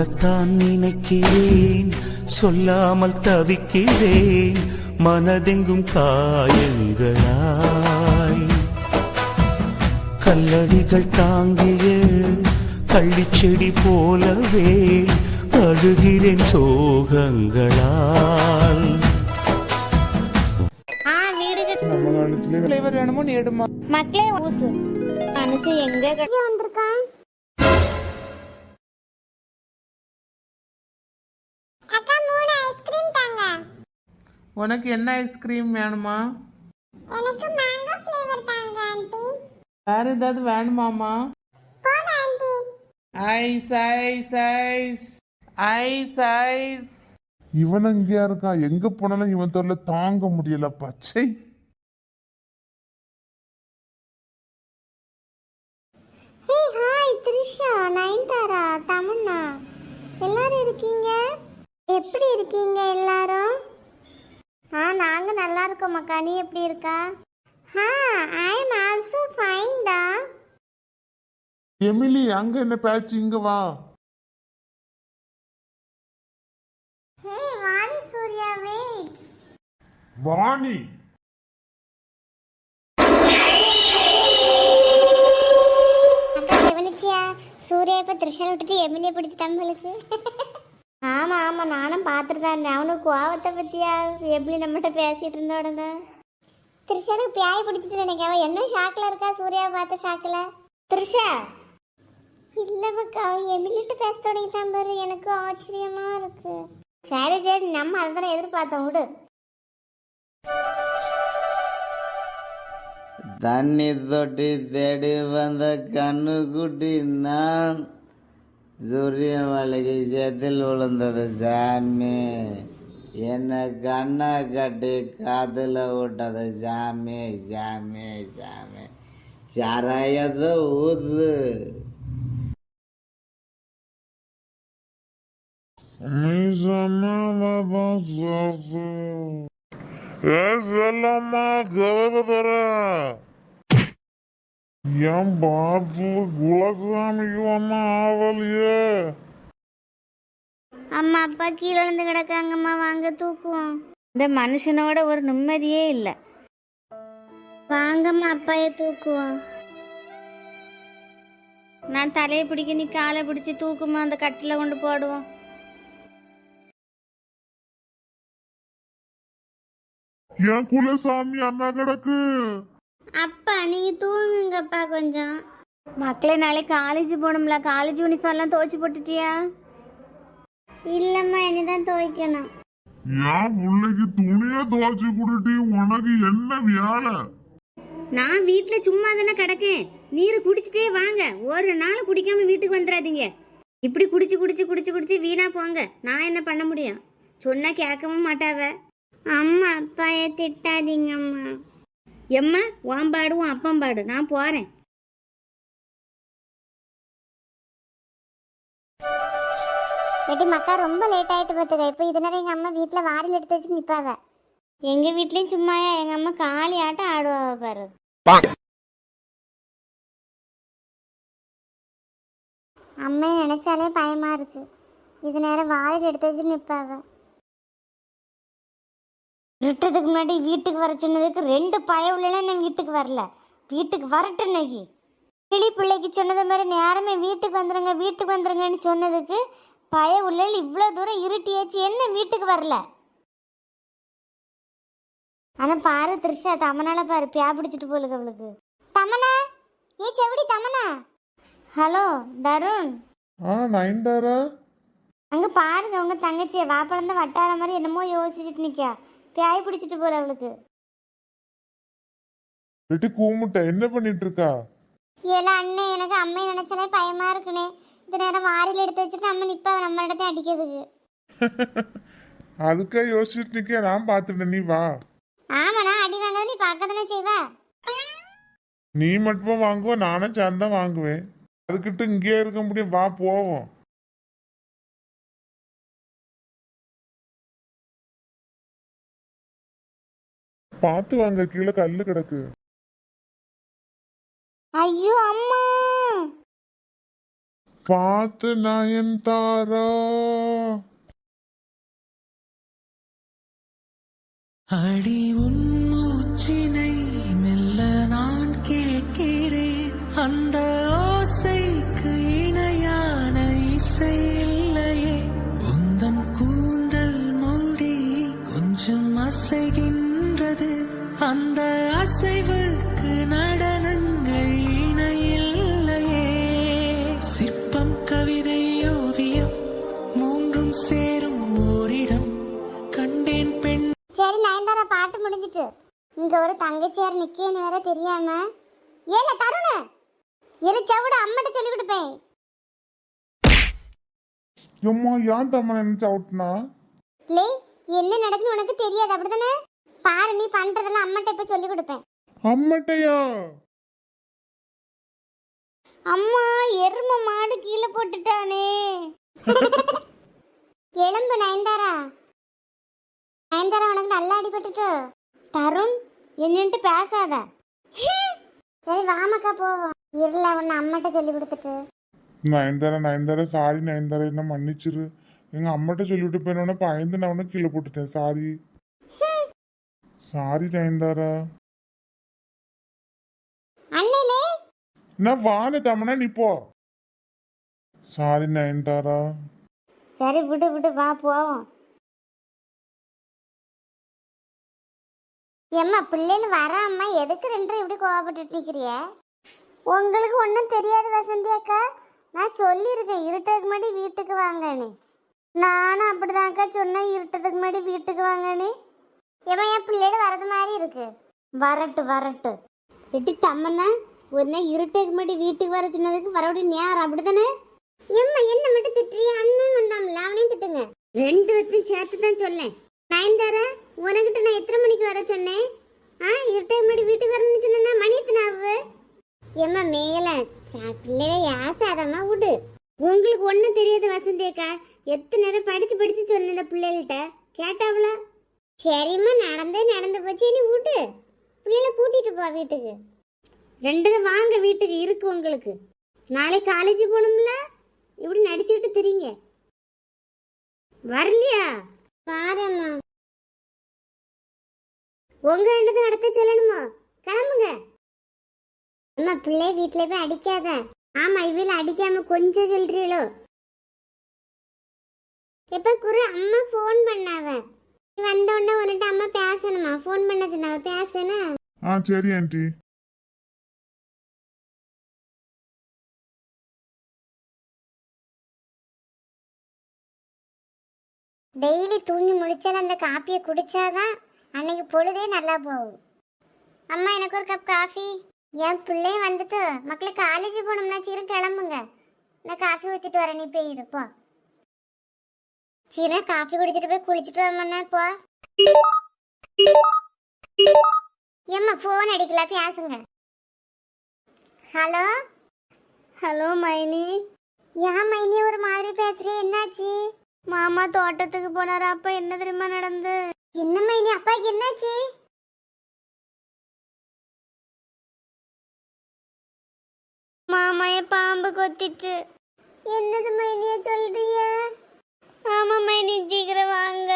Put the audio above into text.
சொல்லத்தான் நினைக்கிறேன், சொல்லாமல் தவிக்கிறேன், மனதெங்கும் காயங்களாய். கல்லடிகள் தாங்கிய கள்ளிச்செடி போலவே அழுகிறேன் சோகங்களால். மக்களே மனசு எங்க வந்திருக்கான்? உனக்கு என்ன ஐஸ்கிரீம் வேணுமா? எனக்கு மேங்கோ ஃப்ளேவர் தாங்க ஆண்டி. வேற ஏதாவது வேணுமாமா? போடு aunty. Ice ice ice ice ice. இவன் எங்கேயா இருக்கான்? எங்க போனாலும் இவன் தொல்லை தாங்க முடியல. பச்சை ஹே ஹாய் த்ரிஷா, நயன்தாரா, தமன்னா எல்லாரும் இருக்கீங்க? எப்படி இருக்கீங்க எல்லாரும்? நாங்க நல்லா இருக்கோம் அக்கா. நீ எப்படி இருக்கா? ஐ அம் ஆல்சோ ஃபைன் டா. எமிலி அங்க என்ன பேச்சு? இங்க வா. ஹே வாணி சூர்யா வெயிட். வாணி அக்கா கவனிச்சியா? சூர்யா இப்ப த்ரிஷா விட்டுட்டு எமிலியை பிடிச்சிட்டாங்களுக்கு. ஆமா ஆமா, நானும் பார்த்துட்டு தான் இருந்தேன். அவனுக்கு கோவத்தை பத்தியா எப்படி நம்மகிட்ட பேசிட்டு இருந்த உடனே த்ரிஷாவுக்கு பியாய் பிடிச்சிட்டு நினைக்க. என்ன ஷாக்கில் இருக்கா? சூர்யாவை பார்த்த ஷாக்கில். த்ரிஷா இல்லைப்பக்கா, அவன் எமிலிட்டு பேச தொடங்கிட்டான் பாரு. எனக்கு ஆச்சரியமா இருக்கு. சரி சரி, நம்ம அதை தானே எதிர்பார்த்தோம், விடு. தண்ணி தொட்டி தேடி வந்த கண்ணுக்குட்டி நான், சூரியன் வழிக்கு சேத்தில் விழுந்தது சாமி, என்ன கண்ணை கட்டி காத்துல விட்டது சாமி சாமி சாமி, சாராயத்தை ஊத்து. என் பாட்டு குலசாமிக்கு ஒன்னும் ஆவலையே. அம்மா அப்பா கீழே விழுந்து கிடக்காங்கம்மா, வாங்க தூக்குவோம். இந்த மனுஷனோட ஒரு நிம்மதியே இல்லை. வாங்கம்மா அப்பாயை தூக்குவோம். நான் தலையை பிடிக்க, நீ காலை பிடிச்சி தூக்குமா, அந்த கட்டில கொண்டு போடுவோம். என் குலசாமி அண்ணா கிடக்கு. அப்பா நீங்க தூங்குங்கப்பா கொஞ்சம். மக்களே நாளைக்கு காலேஜ் போகணும்ல, காலேஜ் யூனிஃபார்ம்லாம் துவைச்சு போட்டுட்டியா? இல்லம்மா, இனிதான் துவைக்கணும். என் பிள்ளைக்கு துணியை துவைச்சு கொடுட்டி. உனக்கு என்ன வேலை? நான் வீட்டுல சும்மா தானே கிடக்கேன். நீர் குடிச்சிட்டே வாங்க. ஒரு நாள் குடிக்காம வீட்டுக்கு வந்துடாதீங்க. இப்படி குடிச்சு குடிச்சு குடிச்சு குடிச்சு வீணா போங்க. நான் என்ன பண்ண முடியும்? சொன்னா கேட்கவும் மாட்டாவ. அம்மா அப்பாயை திட்டாதீங்க அம்மா. எம்மா ஓம்பாடு உன் அப்பம்பாடு, நான் போறேன். எட்டி மக்கா ரொம்ப லேட் ஆயிட்டு பார்த்துக்க. இப்போ இது நேரம் எங்கள் அம்மா வீட்டில் வாரில் எடுத்து வச்சு நிற்பாவ. எங்கள் வீட்லேயும் சும்மாயா எங்கள் அம்மா காளி ஆட்டம் ஆடுவாவ பாரு. அம்மையை நினைச்சாலே பயமா இருக்கு. இது நேரம் வாரில் எடுத்து வச்சு நிற்பாவ. விட்டதுக்கு முன்னாடி வீட்டுக்கு வர சொன்னதுக்கு 2 பய உள்ள நான் வீட்டுக்கு வரல. வீட்டுக்கு வரட்டு நகி கிளி பிள்ளைக்கு சொன்னது மாதிரி நேரமே வீட்டுக்கு வந்துருங்க வீட்டுக்கு வந்துருங்கன்னு சொன்னதுக்கு பய உள்ள இவ்வளோ தூரம் இருட்டியாச்சு, என்ன வீட்டுக்கு வரல. ஆனால் பாரு த்ரிஷா, தமனால பாரு பியா பிடிச்சிட்டு போலுக்கு அவளுக்கு. தமனா, ஏ செவடி தமனா. ஹலோ தருண். நயன்தாரா அங்கே பாருங்க உங்க தங்கச்சியை வாப்பழந்த வட்டார மாதிரி என்னமோ யோசிச்சுட்டு நிற்கா. பியாய் பிடிச்சிட்டு போல அவளுக்கு. கூமுட்ட என்ன பண்ணிட்டு இருக்கா? ஏல அண்ணே, எனக்கு அம்மையை நினைச்சாலே பயமா இருக்குனே. இந்த நேரம் வாரியில் எடுத்து வச்சுட்டு அம்மா நிப்பா நம்ம இடத்த அடிக்கிறதுக்கு. அதுக்கா யோசிச்சுட்டு நிக்க, நான் பாத்துட்டேன், நீ வா. ஆமா, நான் அடி வாங்குறது நீ பார்க்கதானே செய்வா. நீ மட்டும் வாங்குவ, நானும் சேர்ந்தா வாங்குவேன். அதுக்கிட்ட இங்கே இருக்க முடியும், வா போவோம். பார்த்து வாங்க, கீழே கல்லு கிடக்கு. ஐயோ அம்மா, பார்த்து நயன்தாரா. அடி உன் மூச்சினை மெல்ல நான் கேட்கிறேன், அந்த ஓசைக்கு இணையான இசை இல்லையே. உந்தன் கூந்தல் மூடி கொஞ்சம் அசைகின்றது, அந்த அசைவுக்கு நடனங்கள் இணையில்லையே. சிற்பம் கவிதை ஓவியம் மூன்றும் சேரும் ஓரிடம் கண்டேன் பெண். சரி நயன்தாரா, பாட்டு முடிஞ்சிட்டு இங்க ஒரு தங்கச்சியார் நிக்கேன்னு வேற தெரியாம. ஏல தருணு, ஏல செவிட அம்மட்ட சொல்லி கொடுப்பேன். எம்மா ஏன் தம்ம நினைச்சு அவுட்னா? லே, என்ன நடக்குன்னு உனக்கு தெரியாது அப்படிதானே? பாரு, நீ பண்றதெல்லாம் அம்மட்ட இப்ப சொல்லி கொடுப்பேன். அம்மட்டையா? அம்மா, எரும மாடு கீழே போட்டுட்டானே. எலும்பு நயன்தாரா. நயன்தாரா, உனக்கு நல்லா அடிபட்டுட்டு. தருண், என்னன்ட்டு பேசாத. சரி வாமக்கா போவோம். இருல, உன்னை அம்மட்ட சொல்லி கொடுத்துட்டு. நயன்தாரா நயன்தாரா சாரி நயன்தாரா, என்ன மன்னிச்சிரு. எங்க அம்மாட்ட சொல்லிவிட்டு போயினோட பயந்து நான் உன்னை கீழே போட்டுட்டேன். Sorry sorry Nayanthara. அண்ணிலே, நான் வான தம்மனா நீ போ. சாரி நயன்தாரா. சரி விடு விடு, வா போவோம். எம்மா, பிள்ளைகள் வர அம்மா, எதுக்கு ரெண்டும் இப்படி கோவப்பட்டு நிக்கிறிய? உங்களுக்கு ஒன்றும் தெரியாது வசந்தி அக்கா. நான் சொல்லியிருக்கேன் இருட்டதுக்கு முன்னாடி வீட்டுக்கு வாங்கன்னு. நானும் அப்படிதான்க்கா சொன்னேன், இருட்டதுக்கு முன்னாடி வீட்டுக்கு வாங்கன்னு. ஏமா, என் பிள்ளைகள் வரது மாதிரி இருக்கு. வரட்டு வரட்டு. எட்டி தம்மண்ணா, ஒரு நாள் இருட்டதுக்கு முன்னாடி வீட்டுக்கு வர சொன்னதுக்கு வரவிட நேரம் அப்படித்தானே? எம்மா, என்ன மட்டும் திட்டுறிய? அண்ணன் வந்தாமல, அவனையும் திட்டுங்க. ரெண்டு பேர்த்தையும் சேர்த்து தான் சொல்லேன். நயன்தாரா, உனக்கிட்ட நான் எத்தனை மணிக்கு வர சொன்னேன்? இருட்டதுக்கு முன்னாடி வீட்டுக்கு வரணும்னு சொன்னா மணி எத்தனை ஆகுது? ஏம்மா மேல பிள்ளைய யாசாதம்மா விடு. உங்களுக்கு ஒன்றும் தெரியாது வசந்தி அக்கா. எத்தனை நேரம் படிச்சு படிச்சு சொன்ன பிள்ளைகள்கிட்ட கேட்டாவளா? சரிம்மா, நடந்து போச்சு, இனி விட்டு பிள்ளைகளை கூட்டிட்டு போ வீட்டுக்கு. ரெண்டு வாங்க வீட்டுக்கு இருக்கு உங்களுக்கு. நாளைக்கு காலேஜ் போகணும்ல, இப்படி நடிச்சுக்கிட்டு தெரியுங்க. வரலையா? பாரும்மா, உங்க ரெண்டு நடத்த சொல்லணுமோ? கிளம்புங்க. அம்மா, பிள்ளை வீட்டுல போய் அடிக்காத. ஆமா, இவள அடிக்காம கொஞ்சம் சொல்றீங்களோ? எப்ப குரு அம்மா போன் பண்ணாவ, நீ வந்த உடனே உன்கிட்ட அம்மா பேசணுமா? போன் பண்ண சொன்னாவ, பேசணும். சரி ஆண்டி. டெய்லி தூங்கி முடிச்சாலும் அந்த காப்பியை குடிச்சாதான் அன்னைக்கு பொழுதே நல்லா போகும். அம்மா, எனக்கு ஒரு கப் காஃபி. என் பிள்ளையும் வந்துட்டு மக்களுக்கு காலேஜ் போகணும்னா சீக்கிரம் கிளம்புங்க. நான் காஃபி ஊற்றிட்டு வரேன், நீ போய் இருப்போ. சீனா காஃபி குடிச்சிட்டு போய் குளிச்சுட்டு வரமாண்ணா இப்போ. ஏம்மா, ஃபோன் அடிக்கல, பேசுங்க. ஹலோ ஹலோ மைனி. ஏன் மைனி ஒரு மாதிரி பேசுறீ? என்னாச்சு? மாமா தோட்டத்துக்கு போனாரு. அப்ப என்ன தெரியுமா நடந்து? என்ன மைனி, அப்பாக்கு என்னாச்சு? மாமாய பாம்பு கொத்திட்டு. என்னது மைனிய சொல்றிய? ஆமா மைனி, சீக்கிரம் வாங்க.